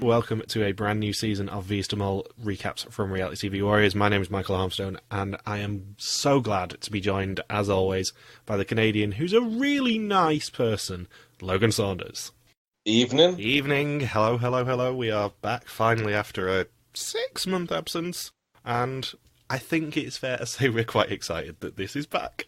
Welcome to a brand new season of Vista Mall recaps from Reality TV Warriors. My name is Michael Armstone, and I am so glad to be joined, as always, by the Canadian who's a really nice person, Logan Saunders. Evening. Evening. Hello, hello, hello. We are back finally after a 6-month absence, and I think it's fair to say we're quite excited that this is back.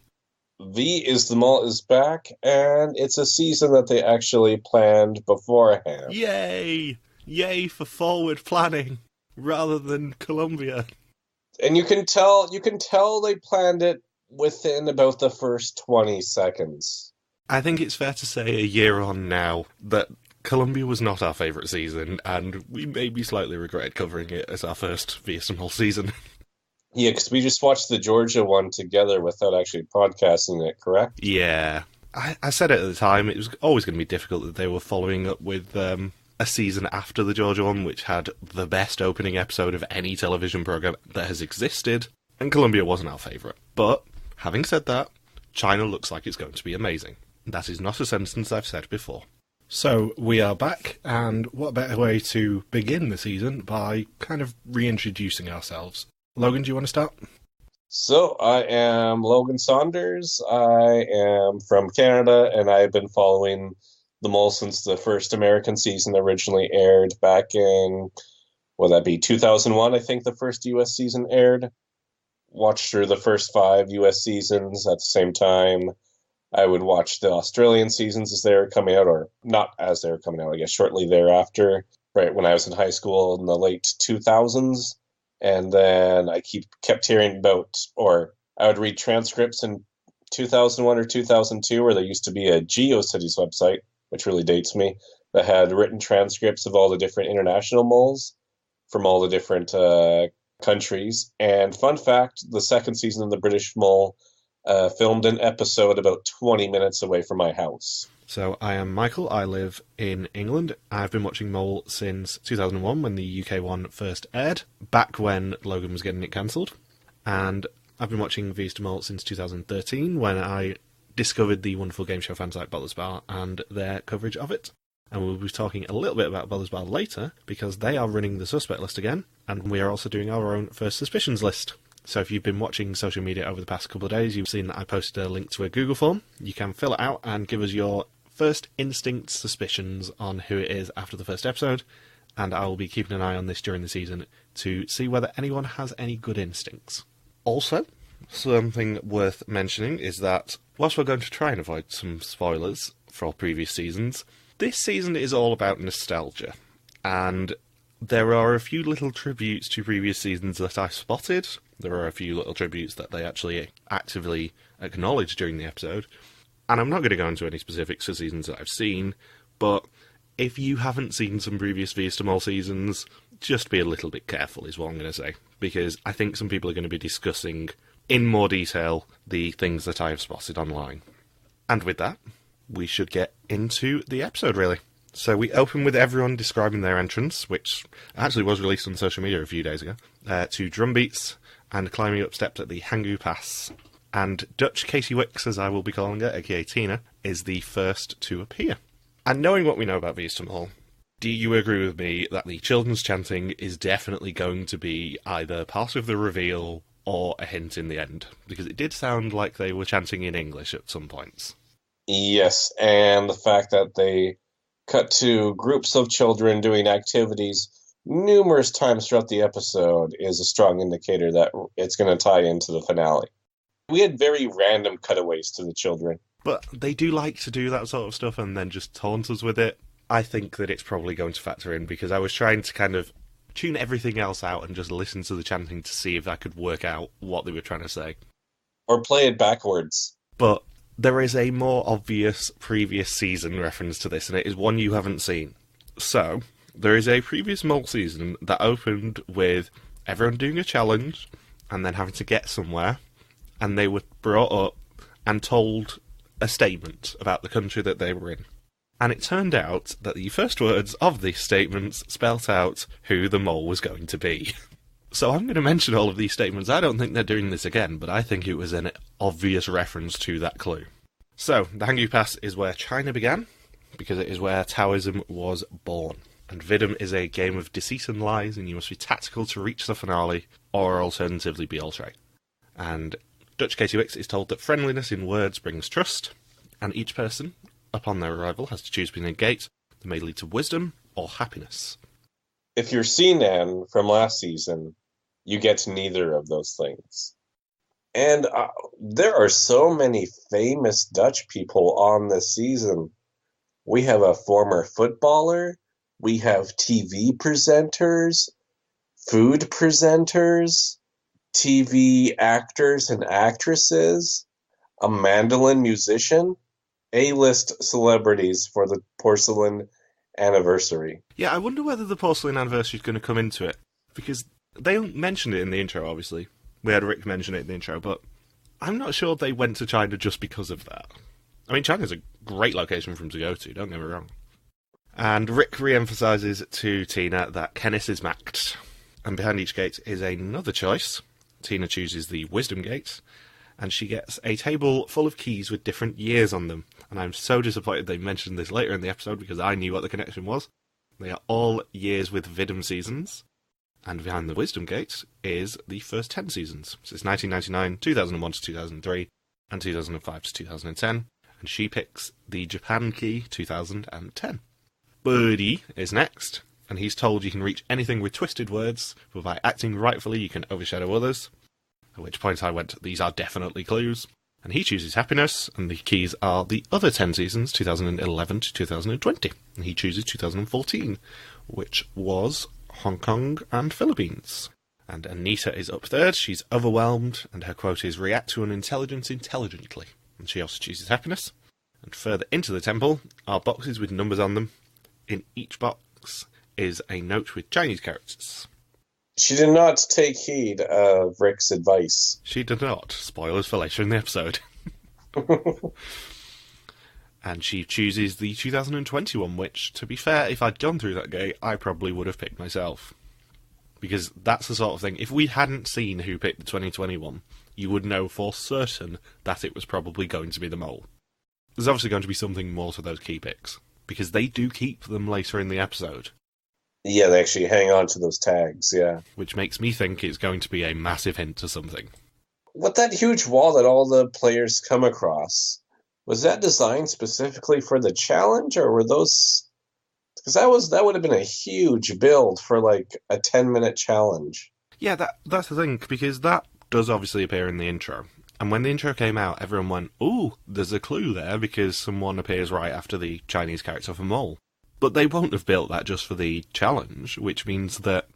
V is the Mall is back, and it's a season that they actually planned beforehand. Yay! Yay for forward planning rather than Colombia. And you can tell they planned it within about the first 20 seconds. I think it's fair to say a year on now that Colombia was not our favourite season, and we maybe slightly regretted covering it as our first VSML season. Yeah, because we just watched the Georgia one together without actually podcasting it, correct? Yeah. I said it at the time, it was always going to be difficult that they were following up with a season after the Georgia one, which had the best opening episode of any television programme that has existed, and Colombia wasn't our favourite. But, having said that, China looks like it's going to be amazing. That is not a sentence I've said before. So, we are back, and what better way to begin the season by kind of reintroducing ourselves. Logan, do you want to start? So, I am Logan Saunders. I am from Canada, and I've been following the Mole since the first American season originally aired back in, would that be 2001, I think the first US season aired. Watched through the first 5 US seasons at the same time. I would watch the Australian seasons as they were coming out, or not as they were coming out, I guess shortly thereafter, right when I was in high school in the late 2000s. And then I kept hearing about, or I would read transcripts in 2001 or 2002, where there used to be a GeoCities website, which really dates me, that had written transcripts of all the different international moles from all the different countries. And fun fact, the second season of the British Mole filmed an episode about 20 minutes away from my house. So, I am Michael, I live in England. I've been watching Mole since 2001 when the UK one first aired, back when Logan was getting it cancelled. And I've been watching Vista Mole since 2013 when I discovered the wonderful game show fan site Butler's Bar and their coverage of it. And we'll be talking a little bit about Butler's Bar later, because they are running the suspect list again, and we are also doing our own first suspicions list. So if you've been watching social media over the past couple of days, you've seen that I posted a link to a Google form. You can fill it out and give us your first instinct suspicions on who it is after the first episode, and I will be keeping an eye on this during the season to see whether anyone has any good instincts. Also, something worth mentioning is that whilst we're going to try and avoid some spoilers for previous seasons, this season is all about nostalgia, and there are a few little tributes to previous seasons that I spotted. There are a few little tributes that they actually actively acknowledge during the episode. And I'm not going to go into any specifics for seasons that I've seen, but if you haven't seen some previous Vista Mall seasons, just be a little bit careful is what I'm going to say. Because I think some people are going to be discussing in more detail the things that I have spotted online. And with that, we should get into the episode, really. So we open with everyone describing their entrance, which actually was released on social media a few days ago, to drum beats and climbing up steps at the Hanggu Pass. And Dutch Katie Wicks, as I will be calling her, aka Tina, is the first to appear. And knowing what we know about Vista Mall, do you agree with me that the children's chanting is definitely going to be either part of the reveal or a hint in the end? Because it did sound like they were chanting in English at some points. Yes, and the fact that they cut to groups of children doing activities numerous times throughout the episode is a strong indicator that it's going to tie into the finale. We had very random cutaways to the children. But they do like to do that sort of stuff and then just taunt us with it. I think that it's probably going to factor in, because I was trying to kind of tune everything else out and just listen to the chanting to see if I could work out what they were trying to say. Or play it backwards. But there is a more obvious previous season reference to this, and it is one you haven't seen. So, there is a previous Mole season that opened with everyone doing a challenge and then having to get somewhere. And they were brought up and told a statement about the country that they were in. And it turned out that the first words of these statements spelt out who the mole was going to be. So I'm going to mention all of these statements. I don't think they're doing this again, but I think it was an obvious reference to that clue. So, the Hanggu Pass is where China began, because it is where Taoism was born. And Vidum is a game of deceit and lies, and you must be tactical to reach the finale, or alternatively be all right. And Dutch Katie Wicks is told that friendliness in words brings trust, and each person, upon their arrival, has to choose between a gate that may lead to wisdom or happiness. If you're Sinan from last season, you get neither of those things. And there are so many famous Dutch people on this season. We have a former footballer, we have TV presenters, food presenters, TV actors and actresses, a mandolin musician, A-list celebrities for the porcelain anniversary. Yeah, I wonder whether the porcelain anniversary is going to come into it, because they mentioned it in the intro, obviously. We had Rick mention it in the intro, but I'm not sure they went to China just because of that. I mean, China's a great location for them to go to, don't get me wrong. And Rick re-emphasises to Tina that Kenneth is maxed, and behind each gate is another choice. Tina chooses the Wisdom Gate, and she gets a table full of keys with different years on them. And I'm so disappointed they mentioned this later in the episode, because I knew what the connection was. They are all years with Vidum seasons, and behind the Wisdom Gate is the first 10 seasons. So it's 1999, 2001 to 2003, and 2005 to 2010. And she picks the Japan key 2010. Birdie is next, and he's told you can reach anything with twisted words, but by acting rightfully you can overshadow others. At which point I went, these are definitely clues. And he chooses happiness, and the keys are the other 10 seasons, 2011 to 2020. And he chooses 2014, which was Hong Kong and Philippines. And Anita is up third. She's overwhelmed, and her quote is, react to an intelligence intelligently. And she also chooses happiness. And further into the temple are boxes with numbers on them. In each box is a note with Chinese characters. She did not take heed of Rick's advice. She did not. Spoilers for later in the episode. And she chooses the 2021, which, to be fair, if I'd gone through that gate, I probably would have picked myself. Because that's the sort of thing, if we hadn't seen who picked the 2021, you would know for certain that it was probably going to be the mole. There's obviously going to be something more to those key picks, because they do keep them later in the episode. Yeah, they actually hang on to those tags, yeah. Which makes me think it's going to be a massive hint to something. What that huge wall that all the players come across, was that designed specifically for the challenge, or were those... Because that would have been a huge build for, like, a 10-minute challenge. Yeah, that's the thing, because that does obviously appear in the intro. And when the intro came out, everyone went, ooh, there's a clue there, because someone appears right after the Chinese character for Mole. But they won't have built that just for the challenge, which means that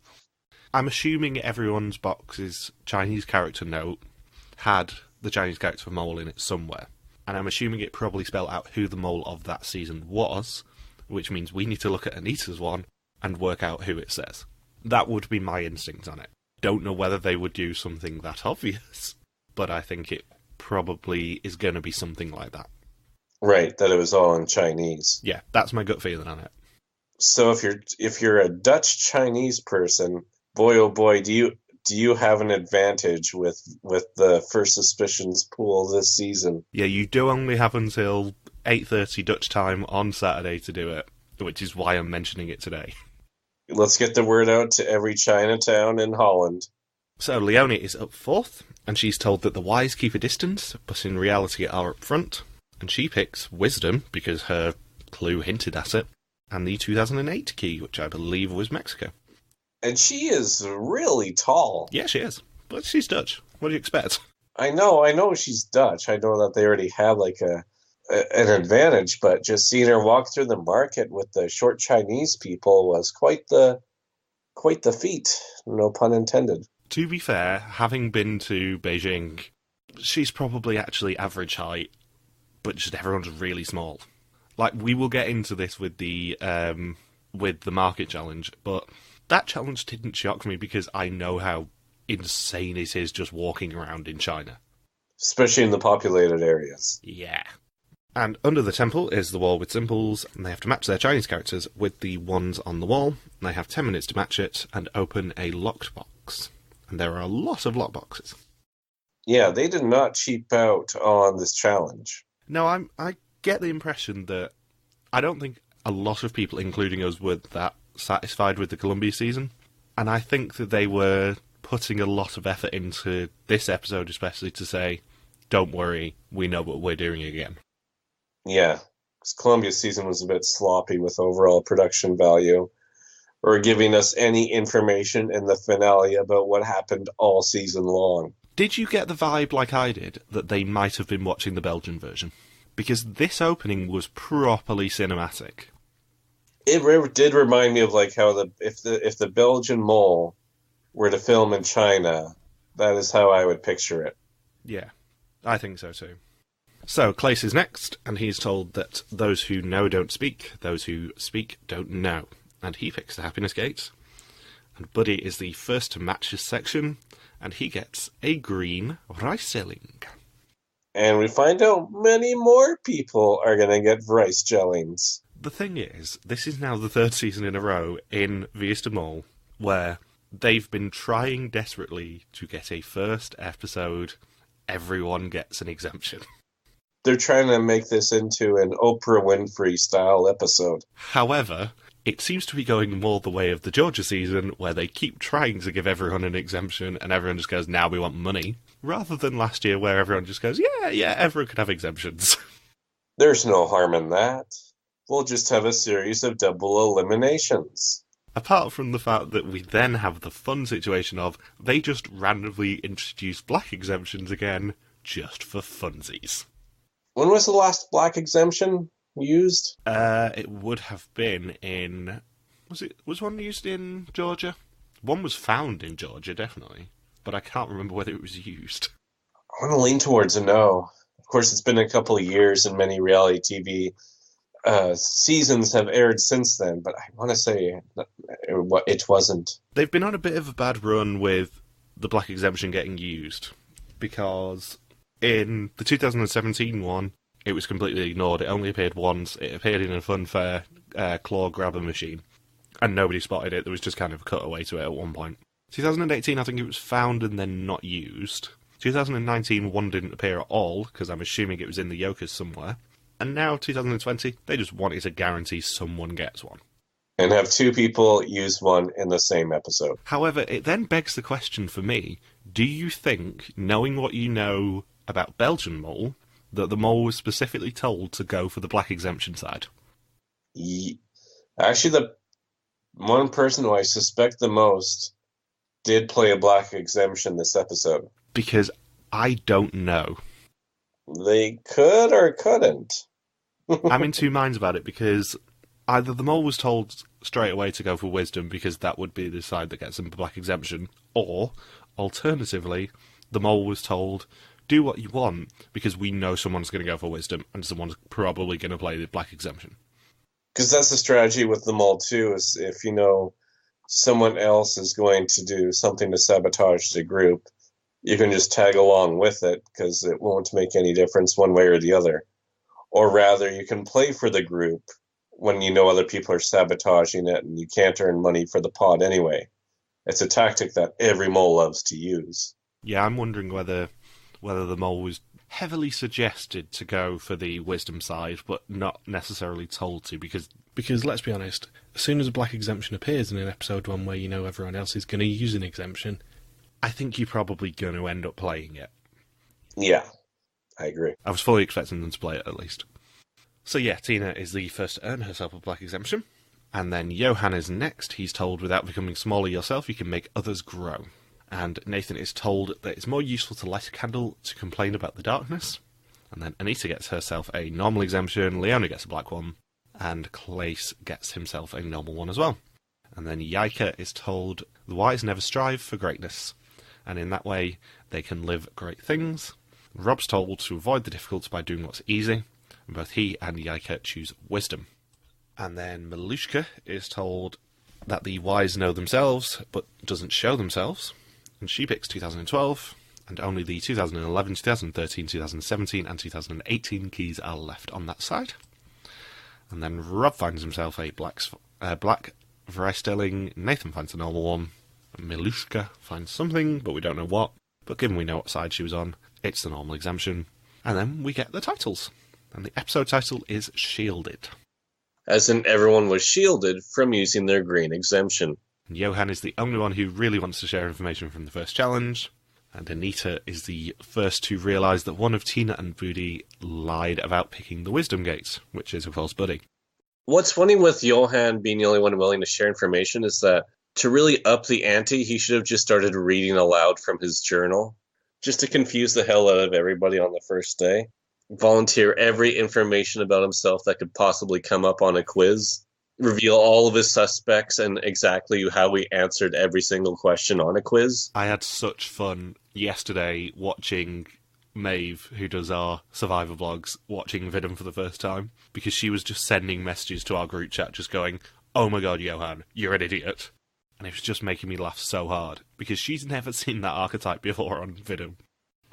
I'm assuming everyone's box's Chinese character note had the Chinese character for Mole in it somewhere. And I'm assuming it probably spelled out who the mole of that season was, which means we need to look at Anita's one and work out who it says. That would be my instinct on it. Don't know whether they would do something that obvious, but I think it probably is going to be something like that. Right, that it was all in Chinese. Yeah, that's my gut feeling on it. So if you're a Dutch Chinese person, boy oh boy, do you have an advantage with the First Suspicions pool this season? Yeah, you do only have until 8:30 Dutch time on Saturday to do it, which is why I'm mentioning it today. Let's get the word out to every Chinatown in Holland. So Leonie is up fourth, and she's told that the wise keep a distance, but in reality are up front. And she picks Wisdom, because her clue hinted at it, and the 2008 key, which I believe was Mexico. And she is really tall. Yeah, she is. But she's Dutch. What do you expect? I know she's Dutch. I know that they already have like an advantage, but just seeing her walk through the market with the short Chinese people was quite the feat. No pun intended. To be fair, having been to Beijing, she's probably actually average height, but just everyone's really small. Like, we will get into this with the market challenge, but that challenge didn't shock me because I know how insane it is just walking around in China. Especially in the populated areas. Yeah. And under the temple is the wall with symbols, and they have to match their Chinese characters with the ones on the wall. And they have 10 minutes to match it and open a locked box. And there are a lot of lock boxes. Yeah, they did not cheap out on this challenge. No, I get the impression that I don't think a lot of people, including us, were that satisfied with the Columbia season. And I think that they were putting a lot of effort into this episode, especially to say, don't worry, we know what we're doing again. Yeah, because Columbia's season was a bit sloppy with overall production value, or giving us any information in the finale about what happened all season long. Did you get the vibe, like I did, that they might have been watching the Belgian version? Because this opening was properly cinematic. It did remind me of like how if the Belgian mole were to film in China, that is how I would picture it. Yeah, I think so too. So, Clace is next, and he's told that those who know don't speak, those who speak don't know. And he picks the Happiness Gate. And Buddy is the first to match his section, and he gets a green Riesling. And we find out many more people are going to get rice jellings. The thing is, this is now the third season in a row in Vista Mall where they've been trying desperately to get a first episode, everyone gets an exemption. They're trying to make this into an Oprah Winfrey style episode. However, it seems to be going more the way of the Georgia season, where they keep trying to give everyone an exemption, and everyone just goes, now we want money, rather than last year where everyone just goes, yeah, everyone could have exemptions. There's no harm in that. We'll just have a series of double eliminations. Apart from the fact that we then have the fun situation of they just randomly introduce black exemptions again, just for funsies. When was the last black exemption used? It would have been in... Was one used in Georgia? One was found in Georgia, definitely. But I can't remember whether it was used. I want to lean towards a no. Of course, it's been a couple of years and many reality TV seasons have aired since then, but I want to say it wasn't. They've been on a bit of a bad run with the black exemption getting used, because in the 2017 one, it was completely ignored. It only appeared once. It appeared in a funfair claw grabber machine, and nobody spotted it. There was just kind of a cutaway to it at one point. 2018, I think it was found and then not used. 2019, one didn't appear at all, because I'm assuming it was in the Yokas somewhere. And now, 2020, they just wanted to guarantee someone gets one. And have two people use one in the same episode. However, it then begs the question for me, do you think, knowing what you know about Belgian mole, that the mole was specifically told to go for the black exemption side? Actually, the one person who I suspect the most did play a black exemption this episode. Because I don't know. They could or couldn't. I'm in two minds about it, because either the mole was told straight away to go for wisdom because that would be the side that gets him a black exemption, or, alternatively, the mole was told, do what you want, because we know someone's going to go for wisdom, and someone's probably going to play the black exemption. Because that's the strategy with the mole, too, is if you know someone else is going to do something to sabotage the group, you can just tag along with it, because it won't make any difference one way or the other. Or rather, you can play for the group when you know other people are sabotaging it and you can't earn money for the pod anyway. It's a tactic that every mole loves to use. Yeah, I'm wondering whether the mole was heavily suggested to go for the wisdom side, but not necessarily told to, because let's be honest, as soon as a black exemption appears in an episode one where you know everyone else is going to use an exemption, I think you're probably going to end up playing it. Yeah, I agree. I was fully expecting them to play it, at least. So yeah, Tina is the first to earn herself a black exemption. And then Johan is next. He's told, without becoming smaller yourself, you can make others grow. And Nathan is told that it's more useful to light a candle to complain about the darkness. And then Anita gets herself a normal exemption, Leona gets a black one, and Clace gets himself a normal one as well. And then Yaika is told, the wise never strive for greatness. And in that way, they can live great things. Rob's told to avoid the difficult by doing what's easy, and both he and Yaika choose wisdom. And then Malushka is told that the wise know themselves, but doesn't show themselves, and she picks 2012, and only the 2011, 2013, 2017, and 2018 keys are left on that side. And then Rob finds himself a black Vrystelling, Nathan finds a normal one, Milushka finds something, but we don't know what. But given we know what side she was on, it's the normal exemption. And then we get the titles. And the episode title is Shielded. as in everyone was shielded from using their green exemption. And Johan is the only one who really wants to share information from the first challenge, and Anita is the first to realise that one of Tina and Booty lied about picking the wisdom gates, which is a false buddy. What's funny with Johan being the only one willing to share information is that to really up the ante, he should have just started reading aloud from his journal, just to confuse the hell out of everybody on the first day. Volunteer every information about himself that could possibly come up on a quiz. Reveal all of his suspects and exactly how he answered every single question on a quiz. I had such fun yesterday watching Maeve, who does our Survivor blogs, watching Vidum for the first time, because she was just sending messages to our group chat just going, "Oh my god, Johan, you're an idiot." And it was just making me laugh so hard, because she's never seen that archetype before on Vidum.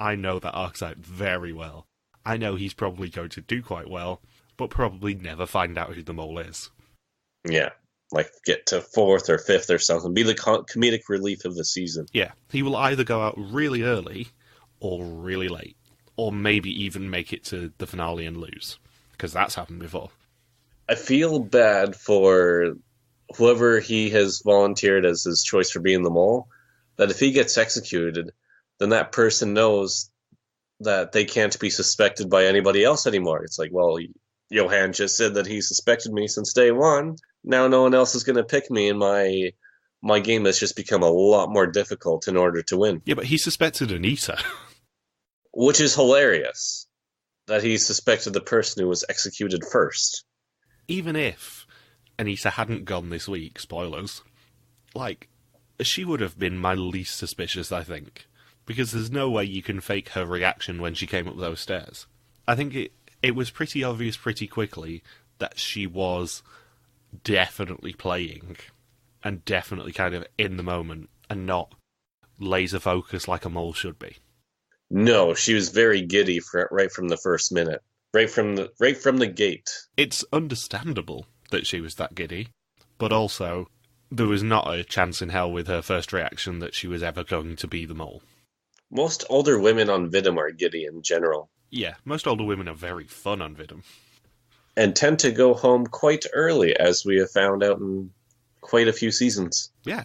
I know that archetype very well. I know he's probably going to do quite well, but probably never find out who the mole is. Yeah, like get to 4th or 5th or something. Be the comedic relief of the season. Yeah, he will either go out really early or really late, or maybe even make it to the finale and lose, because that's happened before. I feel bad for whoever he has volunteered as his choice for being the mole, that if he gets executed, then that person knows that they can't be suspected by anybody else anymore. It's like, well, Johan just said that he suspected me since day one. Now no one else is going to pick me, and my game has just become a lot more difficult in order to win. Yeah, but he suspected Anita. Which is hilarious, that he suspected the person who was executed first. Even if Anita hadn't gone this week, spoilers, like, she would have been my least suspicious, I think. Because there's no way you can fake her reaction when she came up those stairs. I think it was pretty obvious pretty quickly that she was definitely playing and definitely kind of in the moment and not laser focused like a mole should be. No, she was very giddy right from the first minute. Right from the gate. It's understandable that she was that giddy, but also there was not a chance in hell with her first reaction that she was ever going to be the mole. Most older women on Vidum are giddy in general. Yeah, most older women are very fun on Vidum. And tend to go home quite early, as we have found out in quite a few seasons. Yeah.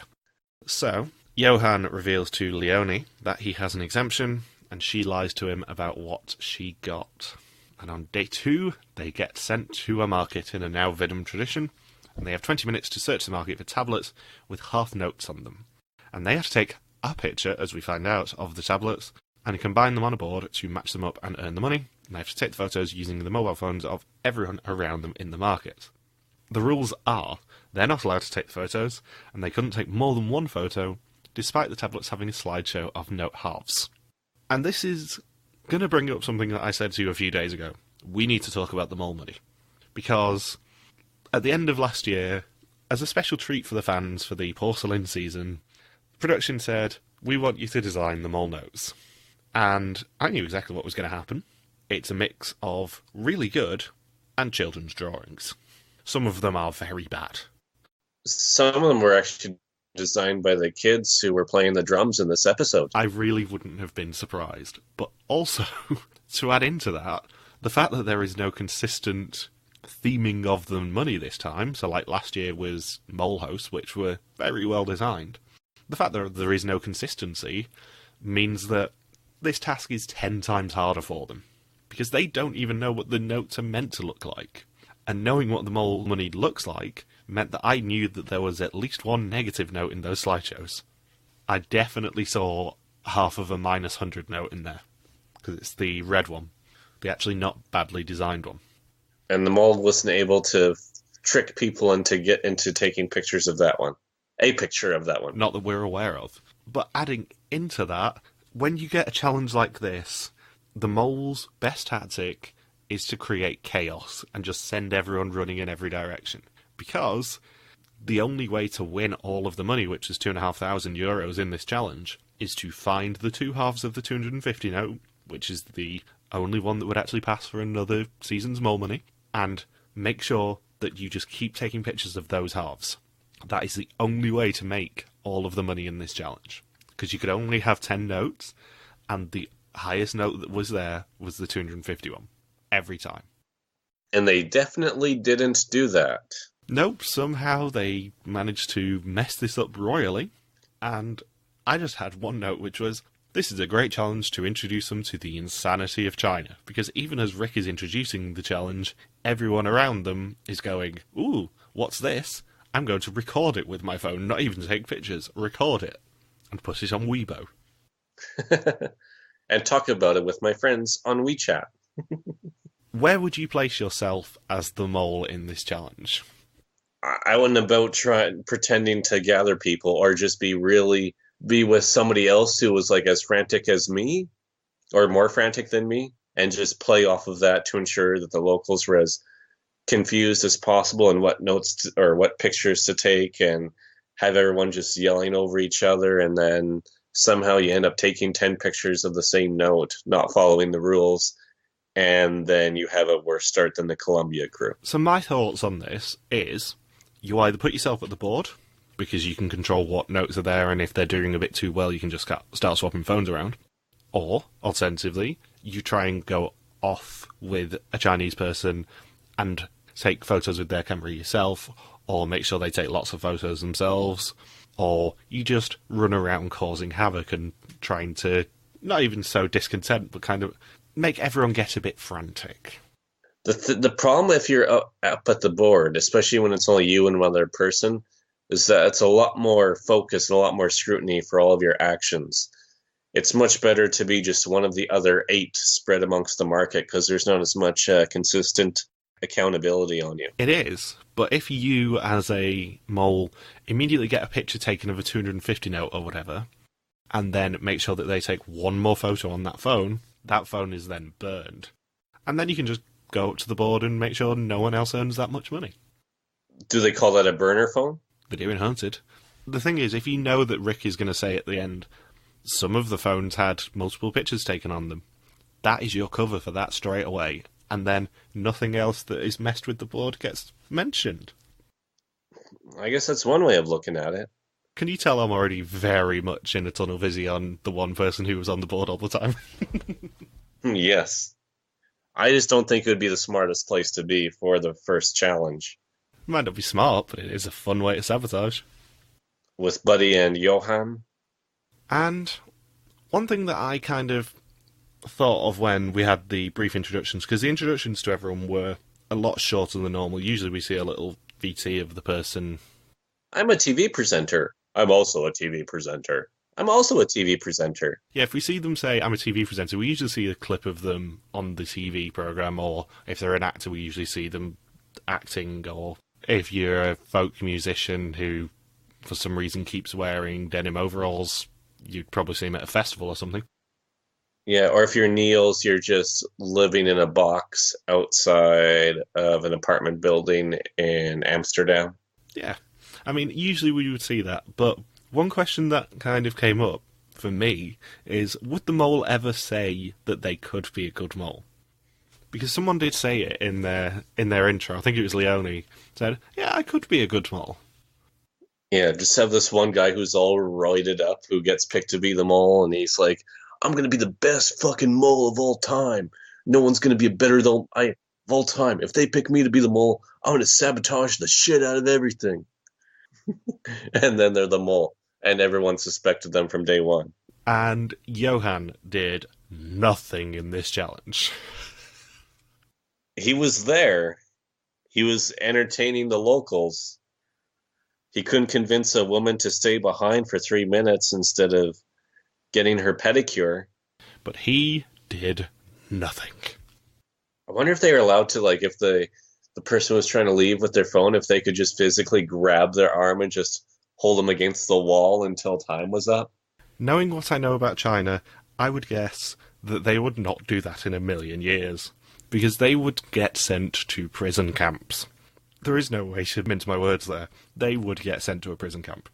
So, Johan reveals to Leonie that he has an exemption, and she lies to him about what she got. And on day 2, they get sent to a market in a now Vidum tradition, and they have 20 minutes to search the market for tablets with half notes on them. And they have to take a picture, as we find out, of the tablets, and combine them on a board to match them up and earn the money. And they have to take the photos using the mobile phones of everyone around them in the market. The rules are, they're not allowed to take the photos, and they couldn't take more than one photo, despite the tablets having a slideshow of note halves. And this is going to bring up something that I said to you a few days ago. We need to talk about the mole money. Because at the end of last year, as a special treat for the fans for the porcelain season, production said, "We want you to design the mole notes." And I knew exactly what was going to happen. It's a mix of really good and children's drawings. Some of them are very bad. Some of them were actually designed by the kids who were playing the drums in this episode. I really wouldn't have been surprised. But also, to add into that, the fact that there is no consistent theming of the money this time, so like last year was Mole House, which were very well designed. The fact that there is no consistency means that this task is 10 times harder for them, because they don't even know what the notes are meant to look like. And knowing what the mole money looks like meant that I knew that there was at least one negative note in those slideshows. I definitely saw half of a -100 note in there, because it's the red one, the actually not badly designed one. And the mole wasn't able to trick people into taking pictures of that one. A picture of that one. Not that we're aware of. But adding into that, when you get a challenge like this, the mole's best tactic is to create chaos and just send everyone running in every direction. Because the only way to win all of the money, which is €2,500 in this challenge, is to find the two halves of the 250 note, which is the only one that would actually pass for another season's mole money, and make sure that you just keep taking pictures of those halves. That is the only way to make all of the money in this challenge. Because you could only have 10 notes, and the highest note that was there was the 250 one. Every time. And they definitely didn't do that. Nope, somehow they managed to mess this up royally, and I just had one note, which was, this is a great challenge to introduce them to the insanity of China, because even as Rick is introducing the challenge, everyone around them is going, ooh, what's this? I'm going to record it with my phone, not even take pictures, record it, and put it on Weibo. And talk about it with my friends on WeChat. Where would you place yourself as the mole in this challenge? I wouldn't about pretending to gather people or just be with somebody else who was like as frantic as me or more frantic than me and just play off of that to ensure that the locals were as confused as possible and what notes or what pictures to take and have everyone just yelling over each other, and then somehow you end up taking 10 pictures of the same note, not following the rules, and then you have a worse start than the Columbia crew. So my thoughts on this is, you either put yourself at the board, because you can control what notes are there, and if they're doing a bit too well, you can just start swapping phones around. Or, alternatively, you try and go off with a Chinese person and take photos with their camera yourself, or make sure they take lots of photos themselves, or you just run around causing havoc and trying to, not even sow discontent, but kind of make everyone get a bit frantic. The problem if you're up at the board, especially when it's only you and one other person, is that it's a lot more focus and a lot more scrutiny for all of your actions. It's much better to be just one of the other 8 spread amongst the market because there's not as much consistent accountability on you. It is, but if you, as a mole, immediately get a picture taken of a 250 note or whatever, and then make sure that they take one more photo on that phone is then burned. And then you can just go up to the board and make sure no one else earns that much money. Do they call that a burner phone? They do in Haunted. The thing is, if you know that Rick is going to say at the end, some of the phones had multiple pictures taken on them, that is your cover for that straight away, and then nothing else that is messed with the board gets mentioned. I guess that's one way of looking at it. Can you tell I'm already very much in a tunnel vision on the one person who was on the board all the time? Yes. I just don't think it would be the smartest place to be for the first challenge. It might not be smart, but it is a fun way to sabotage. With Buddy and Johan. And one thing that I kind of thought of when we had the brief introductions, because the introductions to everyone were a lot shorter than normal. Usually we see a little VT of the person. I'm a TV presenter. I'm also a TV presenter. I'm also a TV presenter. Yeah, if we see them say, I'm a TV presenter, we usually see a clip of them on the TV programme, or if they're an actor, we usually see them acting, or if you're a folk musician who, for some reason, keeps wearing denim overalls, you'd probably see them at a festival or something. Yeah, or if you're Niels, you're just living in a box outside of an apartment building in Amsterdam. Yeah. I mean, usually we would see that, but one question that kind of came up for me is, would the mole ever say that they could be a good mole? Because someone did say it in their intro. I think it was Leone said, yeah, I could be a good mole. Yeah, just have this one guy who's all roided up who gets picked to be the mole, and he's like, I'm going to be the best fucking mole of all time. No one's going to be better than I of all time. If they pick me to be the mole, I'm going to sabotage the shit out of everything. And then they're the mole, and everyone suspected them from day one. And Johan did nothing in this challenge. He was there. He was entertaining the locals. He couldn't convince a woman to stay behind for 3 minutes instead of getting her pedicure. But he did nothing. I wonder if they were allowed to, like, if the person was trying to leave with their phone, if they could just physically grab their arm and just hold them against the wall until time was up. Knowing what I know about China, I would guess that they would not do that in a million years, because they would get sent to prison camps. There is no way to mince my words there. They would get sent to a prison camp.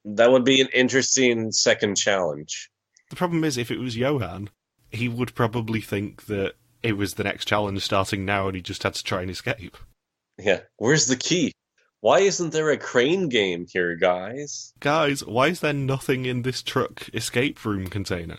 That would be an interesting second challenge. The problem is, if it was Johan, he would probably think that it was the next challenge starting now and he just had to try and escape. Yeah, where's the key? Why isn't there a crane game here, guys? Guys, why is there nothing in this truck escape room container?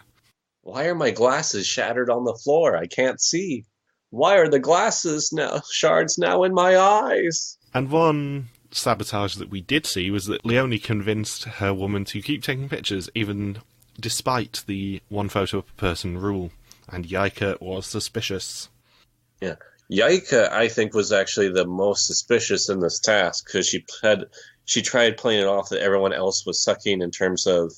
Why are my glasses shattered on the floor? I can't see. Why are the glasses now shards now in my eyes? And one sabotage that we did see was that Leonie convinced her woman to keep taking pictures, even despite the one photo per person rule. And Yaika was suspicious. Yeah. Yaika, I think, was actually the most suspicious in this task because she tried playing it off that everyone else was sucking in terms of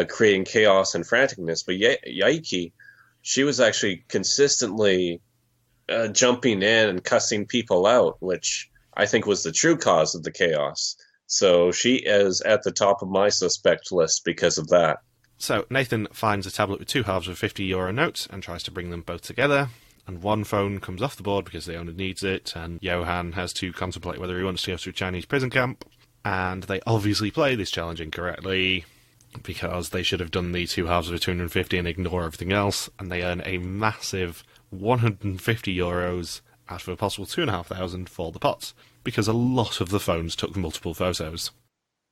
creating chaos and franticness. But Yaiki, she was actually consistently jumping in and cussing people out, which I think was the true cause of the chaos. So she is at the top of my suspect list because of that. So Nathan finds a tablet with two halves of €50 notes and tries to bring them both together. And one phone comes off the board because the owner needs it, and Johan has to contemplate whether he wants to go to a Chinese prison camp. And they obviously play this challenge incorrectly, because they should have done the two halves of a 250 and ignore everything else, and they earn a massive €150 out of a possible 2,500 for the pots, because a lot of the phones took multiple photos.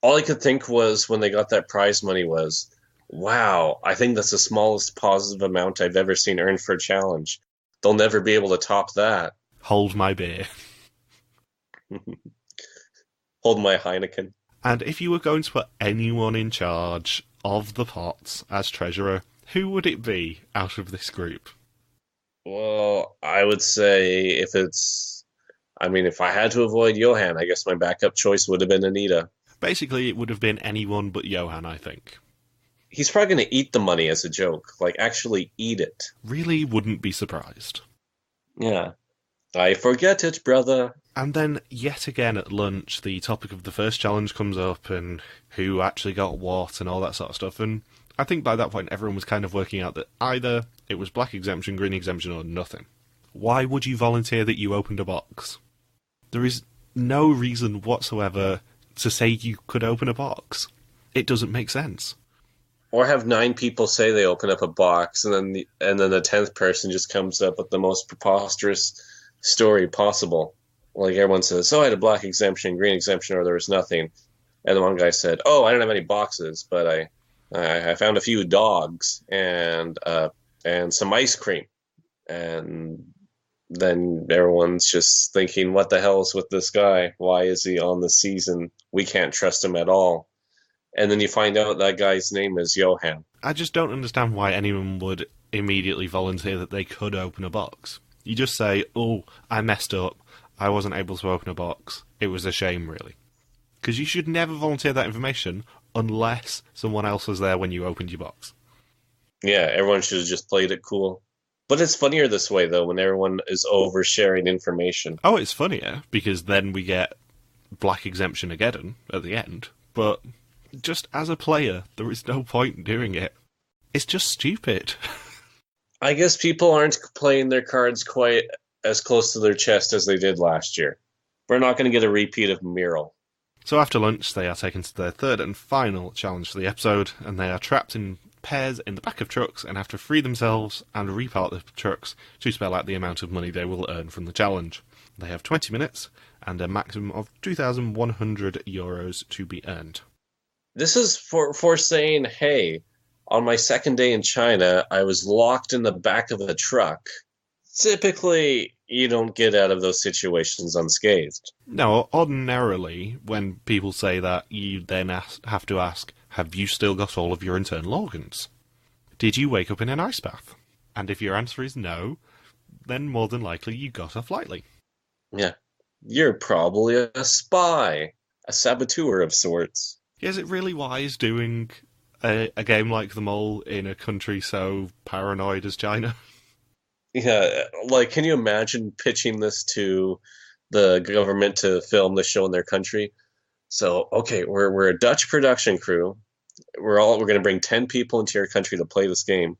All I could think was when they got that prize money was, wow, I think that's the smallest positive amount I've ever seen earned for a challenge. They'll never be able to top that. Hold my beer. Hold my Heineken. And if you were going to put anyone in charge of the pots as treasurer, who would it be out of this group? Well, I would say if I had to avoid Johan, I guess my backup choice would have been Anita. Basically, it would have been anyone but Johan, I think. He's probably going to eat the money as a joke, like actually eat it. Really wouldn't be surprised. Yeah. I forget it, brother. And then, yet again at lunch, the topic of the first challenge comes up, and who actually got what, and all that sort of stuff, and I think by that point everyone was kind of working out that either it was black exemption, green exemption, or nothing. Why would you volunteer that you opened a box? There is no reason whatsoever to say you could open a box. It doesn't make sense. Or have 9 people say they open up a box, and then the 10th person just comes up with the most preposterous story possible. Like everyone says, "Oh, I had a black exemption, green exemption, or there was nothing." And the one guy said, "Oh, I don't have any boxes, but I found a few dogs and some ice cream." And then everyone's just thinking, "What the hell is with this guy? Why is he on the season? We can't trust him at all." And then you find out that guy's name is Johan. I just don't understand why anyone would immediately volunteer that they could open a box. You just say, "Oh, I messed up. I wasn't able to open a box. It was a shame, really." Because you should never volunteer that information unless someone else was there when you opened your box. Yeah, everyone should have just played it cool. But it's funnier this way, though, when everyone is oversharing information. Oh, it's funnier, because then we get black exemption again at the end. But just as a player, there is no point in doing it. It's just stupid. I guess people aren't playing their cards quite as close to their chest as they did last year. We're not going to get a repeat of Mural. So after lunch, they are taken to their third and final challenge for the episode, and they are trapped in pairs in the back of trucks and have to free themselves and repark the trucks to spell out the amount of money they will earn from the challenge. They have 20 minutes and a maximum of €2,100 to be earned. This is for saying, hey, on my second day in China, I was locked in the back of a truck. Typically, you don't get out of those situations unscathed. No, ordinarily, when people say that, you then have to ask, have you still got all of your internal organs? Did you wake up in an ice bath? And if your answer is no, then more than likely you got off lightly. Yeah. You're probably a spy, a saboteur of sorts. Is it really wise doing a game like The Mole in a country so paranoid as China? Yeah, like, can you imagine pitching this to the government to film the show in their country? So, okay, we're a Dutch production crew. We're going to bring 10 people into your country to play this game,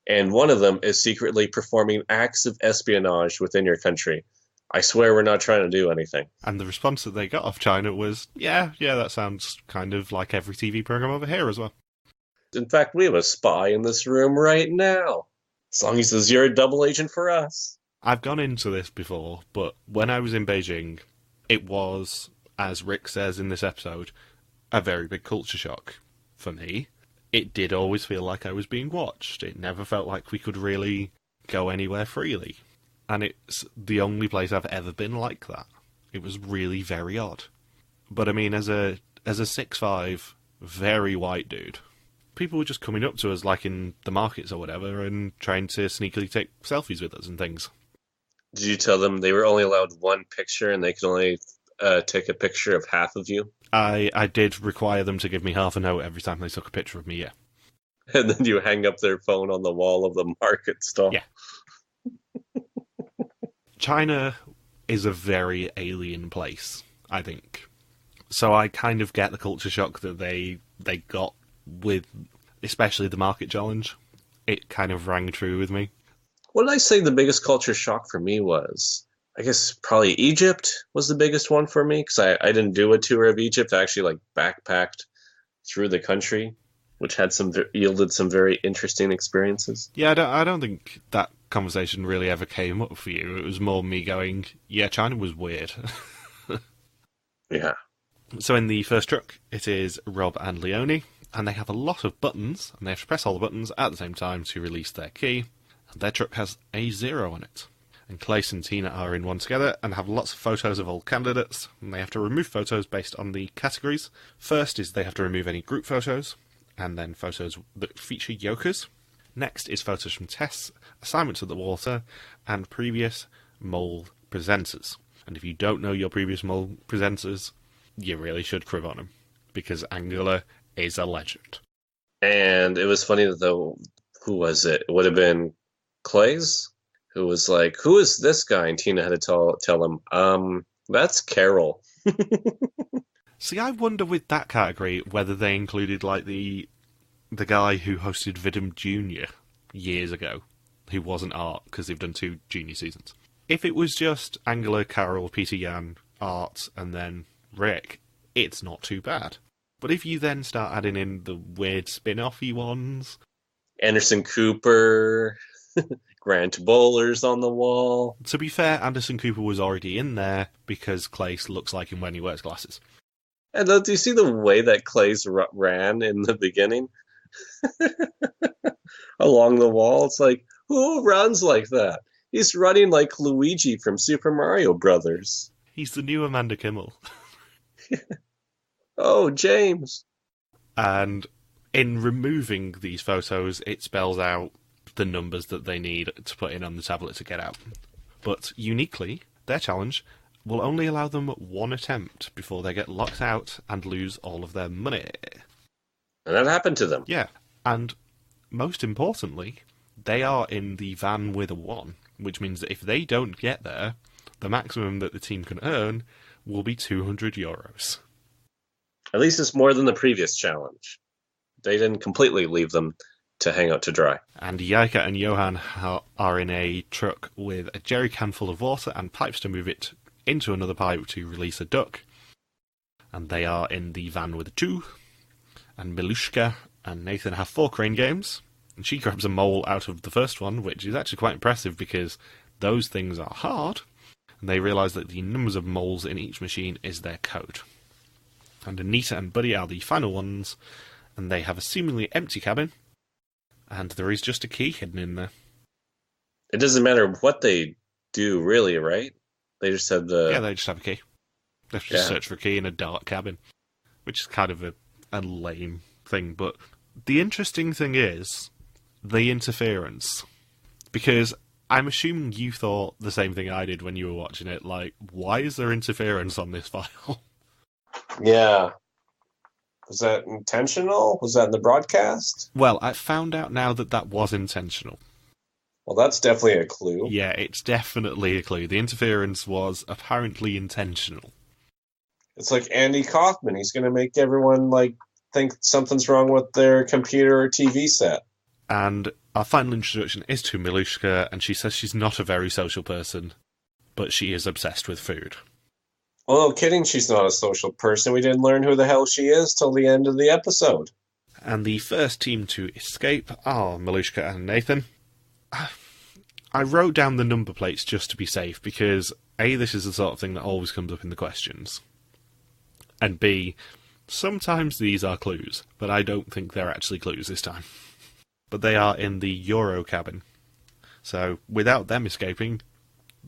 and one of them is secretly performing acts of espionage within your country. I swear we're not trying to do anything. And the response that they got off China was, yeah, that sounds kind of like every TV program over here as well. In fact, we have a spy in this room right now. As long as he says you're a double agent for us. I've gone into this before, but when I was in Beijing, it was, as Rick says in this episode, a very big culture shock for me. It did always feel like I was being watched. It never felt like we could really go anywhere freely. And it's the only place I've ever been like that. It was really very odd. But I mean, as a 6'5", very white dude, people were just coming up to us, like in the markets or whatever, and trying to sneakily take selfies with us and things. Did you tell them they were only allowed one picture and they could only take a picture of half of you? I did require them to give me half a note every time they took a picture of me, yeah. And then you hang up their phone on the wall of the market stall. Yeah. China is a very alien place, I think. So I kind of get the culture shock that they got with, especially the market challenge. It kind of rang true with me. What did I say the biggest culture shock for me was? I guess probably Egypt was the biggest one for me, because I didn't do a tour of Egypt. I actually backpacked through the country, which had yielded some very interesting experiences. Yeah, I don't think that conversation really ever came up for you. It was more me going, yeah, China was weird. Yeah. So in the first truck, it is Rob and Leonie, and they have a lot of buttons, and they have to press all the buttons at the same time to release their key. And their truck has a 0 on it. And Clace and Tina are in one together and have lots of photos of all candidates, and they have to remove photos based on the categories. First is they have to remove any group photos, and then photos that feature yokers. Next is photos from tests, assignments at the water, and previous mole presenters. And if you don't know your previous mole presenters, you really should crib on them, because Angela is a legend. And it was funny that who was it? It would have been Clay's, who was like, "Who is this guy?" And Tina had to tell him, "That's Carol." See, I wonder with that category whether they included like the guy who hosted Vidum Junior years ago, who wasn't Art, because they've done 2 junior seasons. If it was just Angela, Carol, Peter Yan, Art, and then Rick, it's not too bad. But if you then start adding in the weird spin-offy ones... Anderson Cooper, Grant Bowler's on the wall. To be fair, Anderson Cooper was already in there because Clace looks like him when he wears glasses. And do you see the way that Clace ran in the beginning? Along the wall, it's like, who runs like that? He's running like Luigi from Super Mario Brothers. He's the new Amanda Kimmel. Oh, James. And in removing these photos, it spells out the numbers that they need to put in on the tablet to get out. But uniquely, their challenge will only allow them one attempt before they get locked out and lose all of their money. And that happened to them. Yeah, and most importantly, they are in the van with a 1, which means that if they don't get there, the maximum that the team can earn will be €200. At least it's more than the previous challenge. They didn't completely leave them to hang out to dry. And Yaika and Johan are in a truck with a jerry can full of water and pipes to move it into another pipe to release a duck. And they are in the van with a 2. And Milushka and Nathan have 4 crane games. And she grabs a mole out of the first one, which is actually quite impressive because those things are hard. And they realise that the numbers of moles in each machine is their code. And Anita and Buddy are the final ones, and they have a seemingly empty cabin, and there is just a key hidden in there. It doesn't matter what they do, really, right? They just have Yeah, they just have a key. They have to just search for a key in a dark cabin, which is kind of a lame thing. But the interesting thing is the interference, because I'm assuming you thought the same thing I did when you were watching it, like, why is there interference on this file? Yeah. Was that intentional? Was that in the broadcast? Well, I found out now that was intentional. Well, that's definitely a clue. Yeah, it's definitely a clue. The interference was apparently intentional. It's like Andy Kaufman. He's going to make everyone think something's wrong with their computer or TV set. And our final introduction is to Milushka, and she says she's not a very social person, but she is obsessed with food. Well, no kidding, she's not a social person. We didn't learn who the hell she is till the end of the episode. And the first team to escape are Milushka and Nathan. I wrote down the number plates just to be safe, because A, this is the sort of thing that always comes up in the questions, and B, sometimes these are clues, but I don't think they're actually clues this time. But they are in the Euro cabin. So, without them escaping,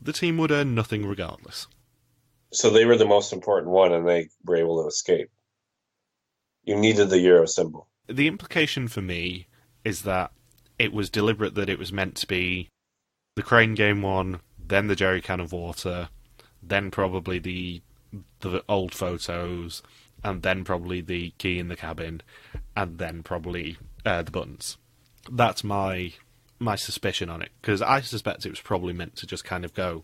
the team would earn nothing regardless. So they were the most important one, and they were able to escape. You needed the Euro symbol. The implication for me is that it was deliberate, that it was meant to be the crane game one, then the jerry can of water, then probably the old photos, and then probably the key in the cabin, and then probably the buttons. That's my suspicion on it, because I suspect it was probably meant to just kind of go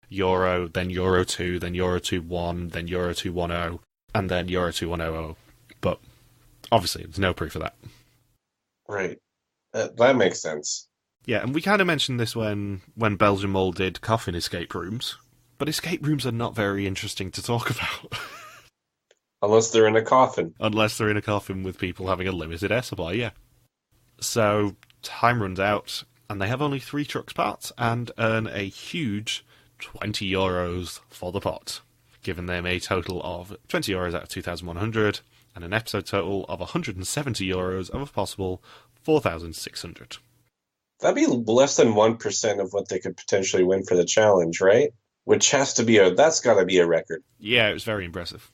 Euro, then Euro 2, then Euro 2-1, then Euro 2-1-0, and then Euro 2-1-0-0. But obviously, there's no proof of that. Right. That makes sense. Yeah, and we kind of mentioned this when Belgian Mole did coffin escape rooms, but escape rooms are not very interesting to talk about. Unless they're in a coffin. Unless they're in a coffin with people having a limited air supply, yeah. So, time runs out, and they have only 3 trucks parts, and earn a huge €20 for the pot, giving them a total of €20 out of 2,100, and an episode total of €170 of a possible 4,600. That'd be less than 1% of what they could potentially win for the challenge, right? Which has to be that's got to be a record. Yeah, it was very impressive.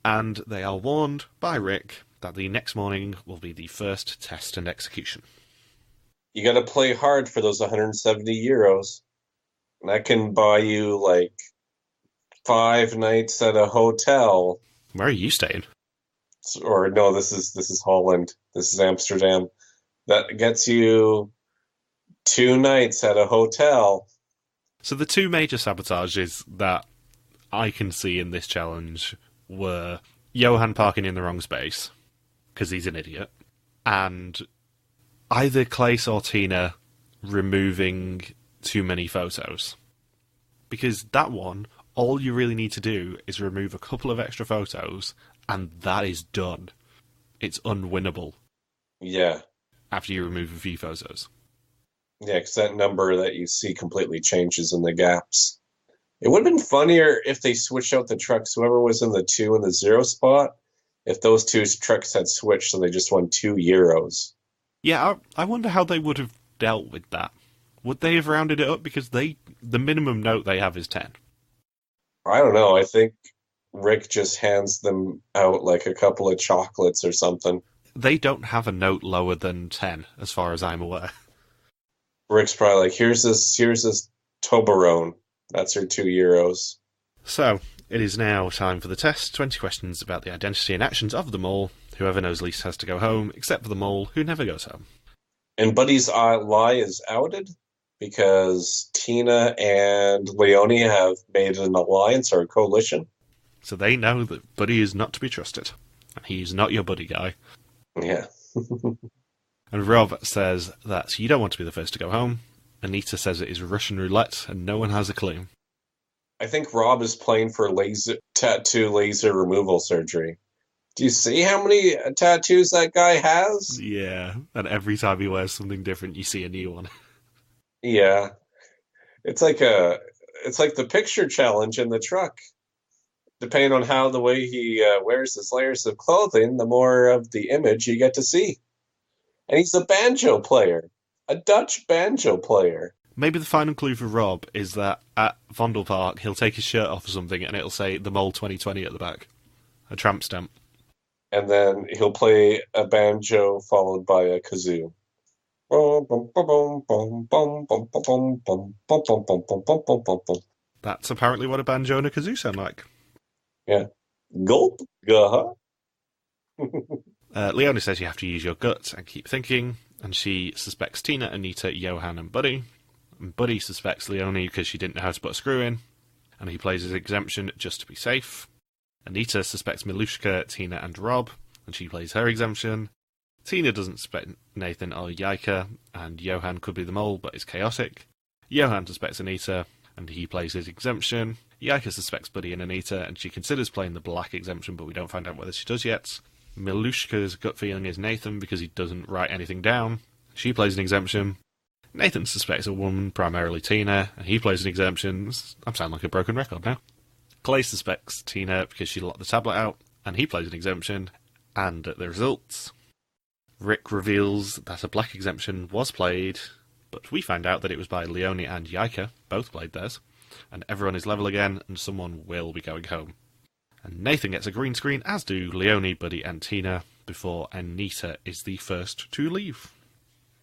And they are warned by Rick that the next morning will be the first test and execution. You got to play hard for those €170. And that can buy you like 5 nights at a hotel. Where are you staying? Or no, this is Holland. This is Amsterdam. That gets you 2 nights at a hotel. So the 2 major sabotages that I can see in this challenge were Johan parking in the wrong space, because he's an idiot, and either Clace or Tina removing too many photos. Because that one, all you really need to do is remove a couple of extra photos, and that is done. It's unwinnable. Yeah. After you remove a few photos. Yeah, because that number that you see completely changes in the gaps. It would have been funnier if they switched out the trucks. Whoever was in the 2 and the 0 spot, if those 2 trucks had switched, so they just won €2. Yeah, I wonder how they would have dealt with that. Would they have rounded it up? Because the minimum note they have is 10. I don't know. I think Rick just hands them out like a couple of chocolates or something. They don't have a note lower than 10, as far as I'm aware. Rick's probably like, here's this Toblerone. That's her €2. So, it is now time for the test. 20 questions about the identity and actions of the mole. Whoever knows least has to go home, except for the mole, who never goes home. And Buddy's lie is outed because Tina and Leonie have made an alliance or a coalition. So they know that Buddy is not to be trusted. And he's not your buddy guy. Yeah. And Rob says that you don't want to be the first to go home. Anita says it is Russian roulette and no one has a clue. I think Rob is playing for tattoo laser removal surgery. Do you see how many tattoos that guy has? Yeah, and every time he wears something different, you see a new one. Yeah. It's like the picture challenge in the truck. Depending on how the way he wears his layers of clothing, the more of the image you get to see. And he's a banjo player. A Dutch banjo player. Maybe the final clue for Rob is that at Vondelpark, he'll take his shirt off or something and it'll say The Mole 2020 at the back. A tramp stamp. And then he'll play a banjo followed by a kazoo. That's apparently what a banjo and a kazoo sound like. Yeah. Gulp. Gaha. Leonie says you have to use your gut and keep thinking, and she suspects Tina, Anita, Johan and Buddy. And Buddy suspects Leonie because she didn't know how to put a screw in, and he plays his exemption just to be safe. Anita suspects Milushka, Tina and Rob, and she plays her exemption. Tina doesn't suspect Nathan or Yaika, and Johan could be the mole but is chaotic. Johan suspects Anita, and he plays his exemption. Yaika suspects Buddy and Anita, and she considers playing the black exemption, but we don't find out whether she does yet. Milushka's gut feeling is Nathan because he doesn't write anything down. She plays an exemption. Nathan suspects a woman, primarily Tina, and he plays an exemption. I sound like a broken record now. Clay suspects Tina because she locked the tablet out, and he plays an exemption. And at the results, Rick reveals that a black exemption was played, But we find out that it was by Leone and Yaika, both played theirs, and everyone is level again, and someone will be going home. And Nathan gets a green screen, as do Leone, Buddy, and Tina, before Anita is the first to leave.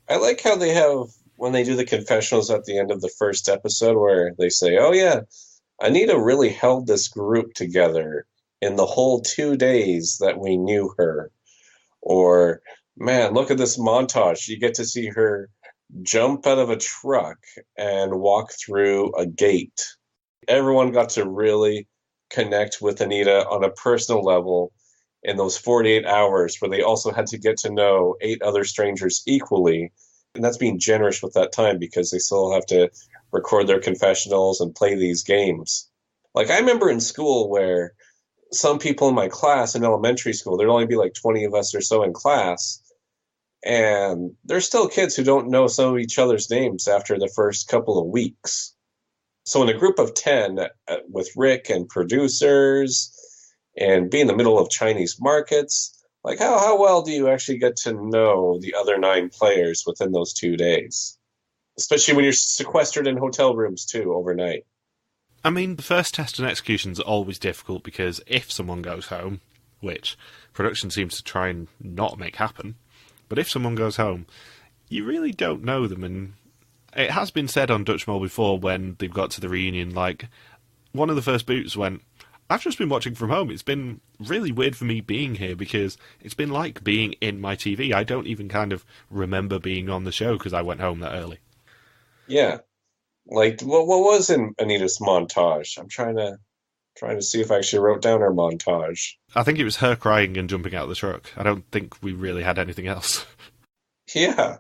I like how they have, when they do the confessionals at the end of the first episode, where they say, oh yeah, Anita really held this group together in the whole 2 days that we knew her. Or, man, look at this montage. You get to see her jump out of a truck and walk through a gate. Everyone got to really connect with Anita on a personal level in those 48 hours, where they also had to get to know 8 other strangers equally. And that's being generous with that time, because they still have to record their confessionals and play these games. Like, I remember in school where some people in my class in elementary school, there'd only be like 20 of us or so in class, and there's still kids who don't know some of each other's names after the first couple of weeks. So in a group of 10, with Rick and producers, and being in the middle of Chinese markets, like how well do you actually get to know the other 9 players within those 2 days? Especially when you're sequestered in hotel rooms too, overnight. I mean, the first test and executions are always difficult, because if someone goes home, which production seems to try and not make happen, but if someone goes home, you really don't know them. And it has been said on Dutch Mole before, when they've got to the reunion, like, one of the first boots went, I've just been watching from home. It's been really weird for me being here, because it's been like being in my TV. I don't even kind of remember being on the show because I went home that early. Yeah. Like, what was in Anita's montage? I'm trying to see if I actually wrote down her montage. I think it was her crying and jumping out of the truck. I don't think we really had anything else. Yeah.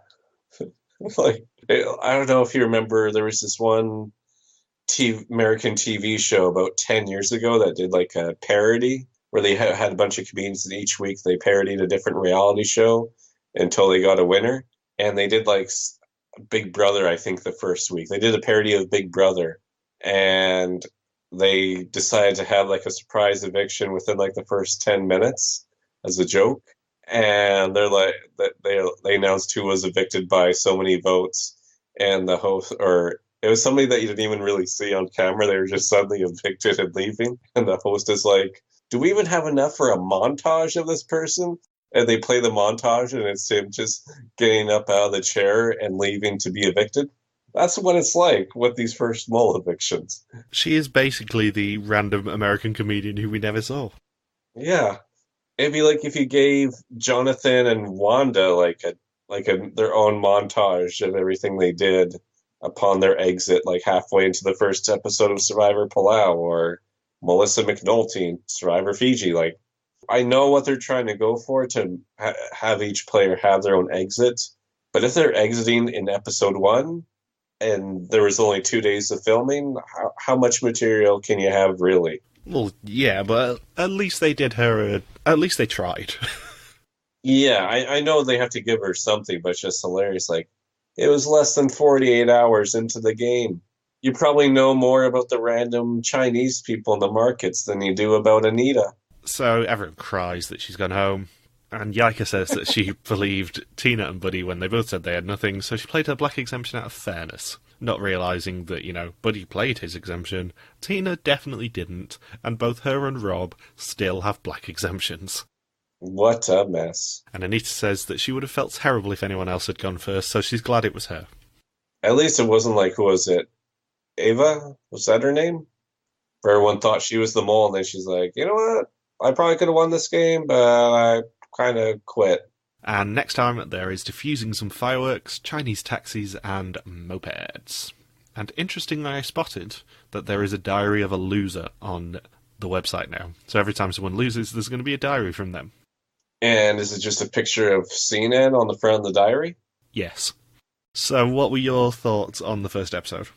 Like, I don't know if you remember, there was this one American TV show about 10 years ago that did like a parody, where they had a bunch of comedians, and each week they parodied a different reality show until they got a winner. And they did like Big Brother, I think, the first week. They did a parody of Big Brother, and they decided to have like a surprise eviction within like the first 10 minutes as a joke. And they're like, they announced who was evicted by so many votes, and the host, or it was somebody that you didn't even really see on camera. They were just suddenly evicted and leaving. And the host is like, do we even have enough for a montage of this person? And they play the montage, and it's him just getting up out of the chair and leaving to be evicted. That's what it's like with these first mole evictions. She is basically the random American comedian who we never saw. Yeah. It'd be like if you gave Jonathan and Wanda their own montage of everything they did upon their exit, like halfway into the first episode of Survivor Palau, or Melissa McNulty in Survivor Fiji. Like, I know what they're trying to go for, to have each player have their own exit. But if they're exiting in episode 1, and there was only 2 days of filming, how much material can you have, really? Well, yeah, but at least they did her at least they tried. Yeah, I know they have to give her something, but it's just hilarious. Like, it was less than 48 hours into the game. You probably know more about the random Chinese people in the markets than you do about Anita. So everyone cries that she's gone home, and Yaika says that she believed Tina and Buddy when they both said they had nothing, so she played her black exemption out of fairness, not realising that, Buddy played his exemption, Tina definitely didn't, and both her and Rob still have black exemptions. What a mess. And Anita says that she would have felt terrible if anyone else had gone first, so she's glad it was her. At least it wasn't like, who was it? Ava? Was that her name? Where everyone thought she was the mole, and then she's like, you know what? I probably could have won this game, but I kind of quit. And next time there is defusing some fireworks, Chinese taxis, and mopeds. And interestingly, I spotted that there is a diary of a loser on the website now. So every time someone loses, there's going to be a diary from them. And is it just a picture of Sinan on the front of the diary? Yes. So what were your thoughts on the first episode?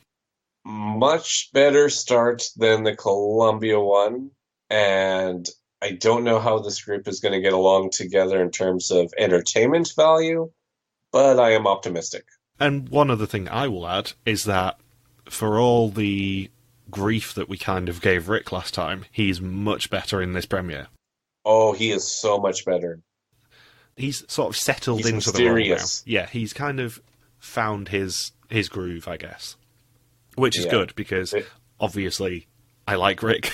Much better start than the Columbia one, and I don't know how this group is going to get along together in terms of entertainment value, but I am optimistic. And one other thing I will add is that for all the grief that we kind of gave Rick last time, he's much better in this premiere. Oh, he is so much better. He's sort of settled He's into mysterious. the role now. Yeah, he's kind of found his groove, I guess. Which is good, because obviously I like Rick.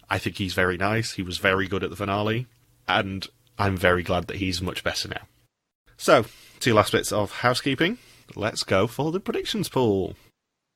I think he's very nice. He was very good at the finale, and I'm very glad that he's much better now. So, 2 last bits of housekeeping. Let's go for the predictions pool.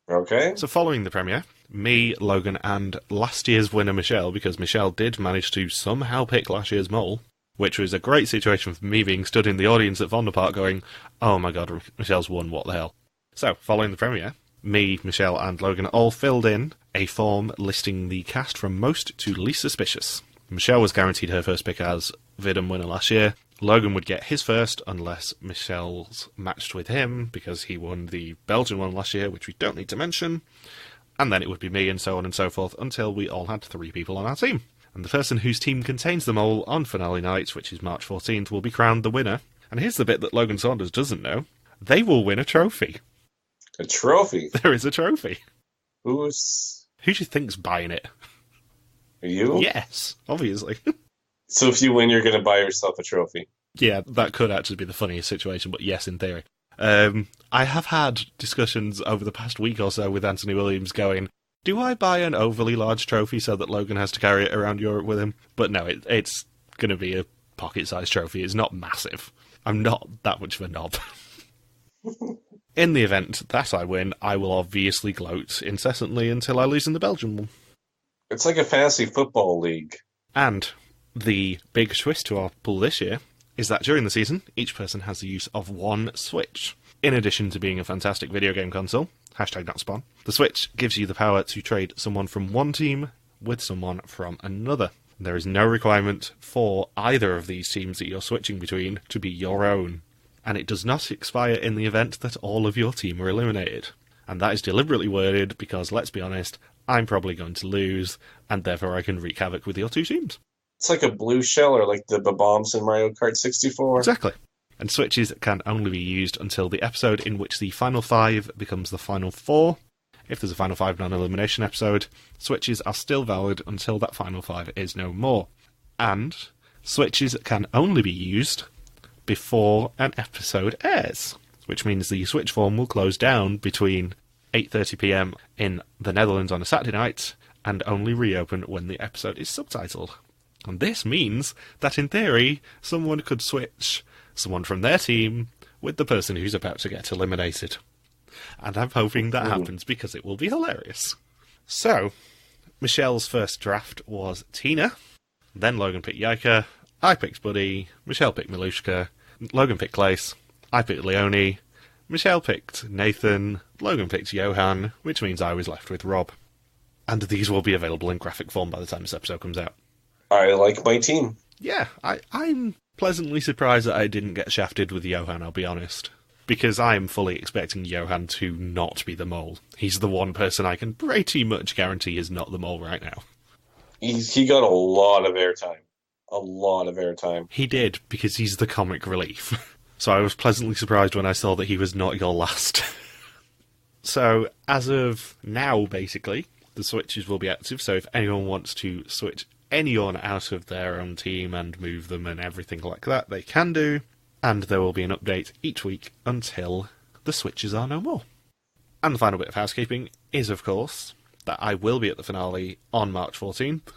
Okay. So following the premiere, me, Logan, and last year's winner Michelle, because Michelle did manage to somehow pick last year's mole, which was a great situation for me being stood in the audience at Vonderpark going, oh my god, Michelle's won, what the hell. So, following the premiere, me, Michelle, and Logan all filled in a form listing the cast from most to least suspicious. Michelle was guaranteed her first pick as Vidum winner last year. Logan would get his first unless Michelle's matched with him, because he won the Belgian one last year, which we don't need to mention. And then it would be me, and so on and so forth, until we all had 3 people on our team. And the person whose team contains them all on finale night, which is March 14th, will be crowned the winner. And here's the bit that Logan Saunders doesn't know. They will win a trophy. A trophy? There is a trophy. Who do you think's buying it? You? Yes, obviously. So if you win, you're going to buy yourself a trophy? Yeah, that could actually be the funniest situation, but yes, in theory. I have had discussions over the past week or so with Anthony Williams going, do I buy an overly large trophy so that Logan has to carry it around Europe with him? But no, it's going to be a pocket-sized trophy. It's not massive. I'm not that much of a knob. In the event that I win, I will obviously gloat incessantly until I lose in the Belgian one. It's like a fantasy football league. And the big twist to our pool this year is that during the season, each person has the use of 1 Switch. In addition to being a fantastic video game console, #NotSpawn, the Switch gives you the power to trade someone from one team with someone from another. There is no requirement for either of these teams that you're switching between to be your own. And it does not expire in the event that all of your team are eliminated. And that is deliberately worded because, let's be honest, I'm probably going to lose, and therefore I can wreak havoc with your 2 teams. It's like a blue shell, or like the bombs in Mario Kart 64. Exactly. And switches can only be used until the episode in which the final 5 becomes the final 4. If there's a final 5 non-elimination episode, switches are still valid until that final 5 is no more. And switches can only be used before an episode airs, which means the switch form will close down between 8:30 PM in the Netherlands on a Saturday night and only reopen when the episode is subtitled. And this means that in theory, someone could switch someone from their team with the person who's about to get eliminated. And I'm hoping that happens because it will be hilarious. So, Michelle's first draft was Tina, then Logan picked Yaika, I picked Buddy, Michelle picked Milushka, Logan picked Clace, I picked Leonie, Michelle picked Nathan, Logan picked Johan, which means I was left with Rob. And these will be available in graphic form by the time this episode comes out. I like my team. Yeah, I'm pleasantly surprised that I didn't get shafted with Johan, I'll be honest. Because I'm fully expecting Johan to not be the mole. He's the one person I can pretty much guarantee is not the mole right now. He got a lot of airtime. A lot of airtime. He did, because he's the comic relief. So I was pleasantly surprised when I saw that he was not your last. So, as of now, basically, the switches will be active, so if anyone wants to switch anyone out of their own team and move them and everything like that, they can do. And there will be an update each week until the switches are no more. And the final bit of housekeeping is, of course, that I will be at the finale on March 14th.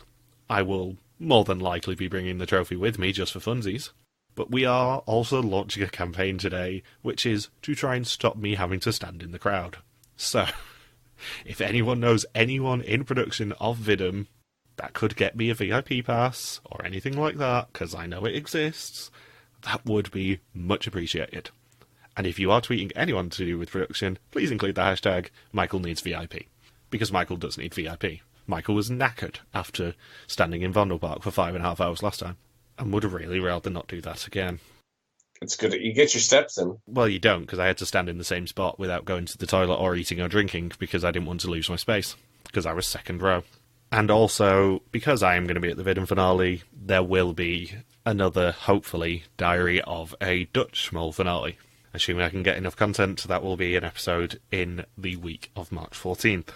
I will more than likely be bringing the trophy with me just for funsies. But we are also launching a campaign today, which is to try and stop me having to stand in the crowd. So, if anyone knows anyone in production of Vidum that could get me a VIP pass or anything like that, because I know it exists, that would be much appreciated. And if you are tweeting anyone to do with production, please include the hashtag #MichaelNeedsVIP. Because Michael does need VIP. Michael was knackered after standing in Vondelpark for 5.5 hours last time, and would really rather not do that again. It's good. You get your steps in. Well, you don't, because I had to stand in the same spot without going to the toilet or eating or drinking, because I didn't want to lose my space, because I was second row. And also, because I am going to be at the Vidum finale, there will be another, hopefully, diary of a Dutch mole finale. Assuming I can get enough content, that will be an episode in the week of March 14th.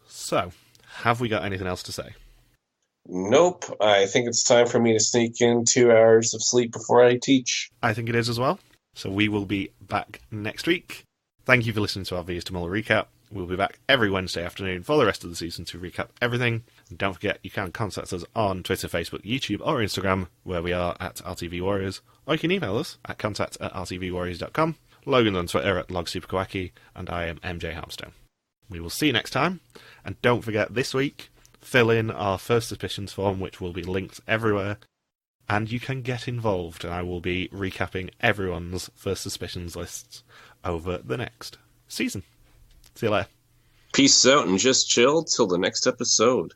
So, have we got anything else to say? Nope. I think it's time for me to sneak in 2 hours of sleep before I teach. I think it is as well. So we will be back next week. Thank you for listening to our V's to Mull recap. We'll be back every Wednesday afternoon for the rest of the season to recap everything. And don't forget, you can contact us on Twitter, Facebook, YouTube, or Instagram, where we are at RTV Warriors, or you can email us at contact@rtvwarriors.com. Logan's on Twitter at LogSuperKawaki, and I am MJ Harmstone. We will see you next time, and don't forget, this week, fill in our First Suspicions form, which will be linked everywhere, and you can get involved, and I will be recapping everyone's First Suspicions lists over the next season. See you later. Peace out and just chill till the next episode.